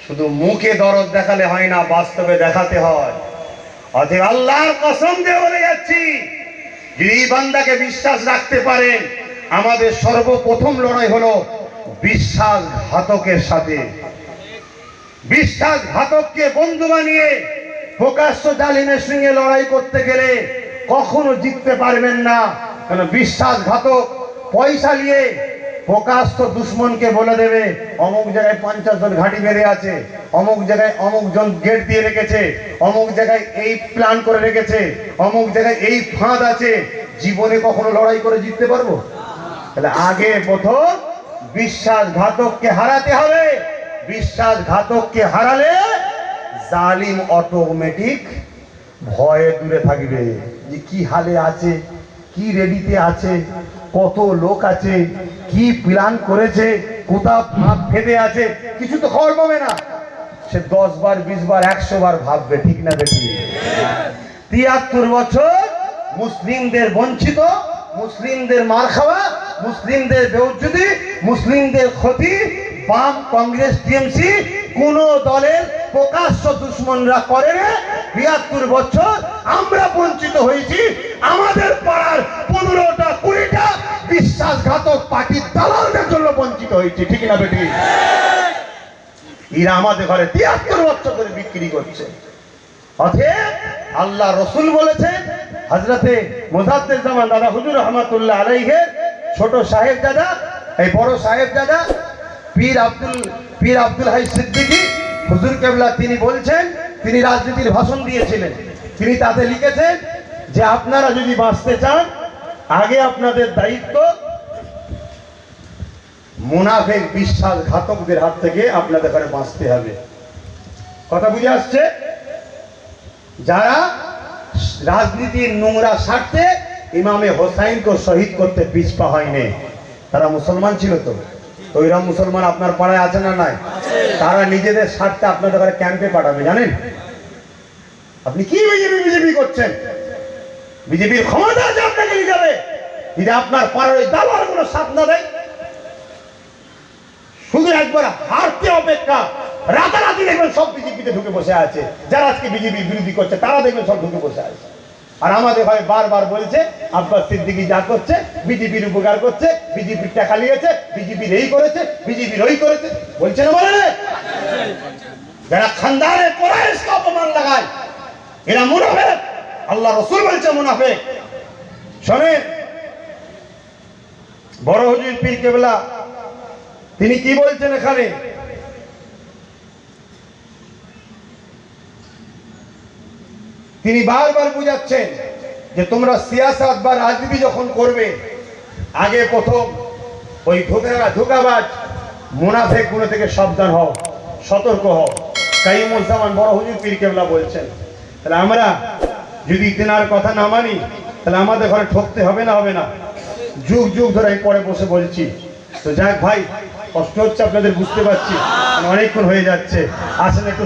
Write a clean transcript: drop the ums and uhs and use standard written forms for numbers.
শুধু মুখে দরদ দেখালে হয় না, বাস্তবে দেখাতে হয়। অতএব আল্লাহর কসম দিয়ে বলে যাচ্ছি, যদি বান্দাকে বিশ্বাস রাখতে পারেন, আমাদের সর্বপ্রথম লড়াই হলো বিশ্বাসঘাতকের সাথে। বিশ্বাসঘাতককে বন্ধু বানিয়ে প্রকাশ্য জালিমের সঙ্গে লড়াই করতে গেলে কখনো জিততে পারবেন না। কারণ বিশ্বাসঘাতক পয়সা নিয়ে প্রকাশ্য দুশ্মনকে বলে দেবে অমুক জায়গায় 50 জন ঘাঁটি বেঁধে আছে, অমুক জায়গায় অমুক জন গেট দিয়ে রেখেছে, অমুক জায়গায় এই প্ল্যান করে রেখেছে, অমুক জায়গায় এই ফাঁদ আছে। জীবনে কখনো লড়াই করে জিততে পারবো? তাহলে আগে প্রথম বিশ্বাসঘাতককে হারাতে হবে। বিশ্বাসঘাতককে হারালে জালিম অটোমেটিক ভয়ে দূরে থাকবে, যে কি হালে আছে, কি রেডিতে আছে, কত লোক আছে, কি প্ল্যান করেছে, কোথা ফাঁক ফেদে আছে, কিছু তো খবর পাবে না। সে 10 বার 20 বার 100 বার ভাববে, ঠিক না দেখি? 73 বছর মুসলিমদের বঞ্চিত, মুসলিমদের মার খাওয়া, মুসলিমদের বেউজ্জতি, মুসলিমদের ক্ষতি, বাম কংগ্রেস টিএমসি কোন দলের প্রকাশ্য দুশ্মনরা করে না। ৭২ বছর আমরা বঞ্চিত হয়েছি। আমাদের পাড়ার 15টা 20টা বিশ্বাসঘাতক পার্টির দালালদের জন্য বঞ্চিত হয়েছে, ঠিক না বেটি? এরা আমাদের ঘরে ৭৩ বছর ধরে বিক্রি করছে। অতএব আল্লাহ রসুল বলেছেন, হযরতে মুজাদ্দিদ জামান দাদা হুজুর রহমাতুল্লাহ আলাইহির ছোট সাহেবজাদা, এই বড় সাহেবজাদা পীর আব্দুল হাই সিদ্দিকী হুজুর কেবলা তিনি বলছেন, তিনি রাজনীতির ভাষণ দিয়েছিলেন, তিনি তাতে লিখেছেন যে আপনারা যদি বাঁচতে চান, আগে আপনাদের দায়িত্ব মুনাফিক বিশ্বাসঘাতকদের হাত থেকে আপনাদের ঘরে বাঁচতে হবে। কথা বুঝে আসছে? যারা রাজনীতির নোংরা স্বার্থে ইমামে হোসাইনকে শহীদ করতে পিছপা হয়নি, তারা মুসলমান ছিল তো? ওইরকম মুসলমান আপনার পাড়ায় আছে না নাই? তারা নিজেদের স্বার্থে আপনাদের ঘরে ক্যাম্পে পাঠাবে, জানেন? আপনি কি বিজেপি করছেন? বিজেপির ক্ষমতা আছে আপনাকে নিয়ে যাবে, যদি আপনার পাড়ার ওই দালাল কোনো সাথ না দেয়। শুধু একবার হারতে অপেক্ষা, রাতারাতি দেখবেন সব বিজেপিতে ঢুকে বসে আছে। যারা আজকে বিজেপি বিরোধী করছে তারা দেখবেন সব ঢুকে বসে আছে। আর আমাদের ভাই বারবার বলছে আব্বাস সিদ্দিকী যা করছে বিজেপির উপকার করছে, বিজেপির টাকা নিয়েছে, বিজেপির এই করেছে, বিজেপির ওই করেছে, বলছে না? বলে যারা খানদানে কুরাইশকে অপমান লাগায় এরা মুনাফিক। আল্লাহ রাসূল বলছে মুনাফিক। শোনেন, বড় হুজুর পীর কেবলা তিনি কি বলছেন এখানে? তিনি বারবার বুঝাচ্ছেন যে তোমরা সিয়াসত বা রাজনীতি যখন করবে, আগে প্রথম ওই ধোঁকাবাজ মুনাফিক গুলো থেকে সাবধান হও, সতর্ক হও। কাইয়ুমুজ্জামান বড় হুজুর পীর কেবলা বলছেন। তাহলে আমরা যদি তেনার কথা না মানি, তাহলে আমাদের ঘরে ঠকতে হবে না? হবে না? যুগ যুগ ধরে আমি পরে বসে বলছি। তো যাক ভাই, কষ্ট হচ্ছে আপনাদের, বুঝতে পারছি, অনেকক্ষণ হয়ে যাচ্ছে। আসেন একটু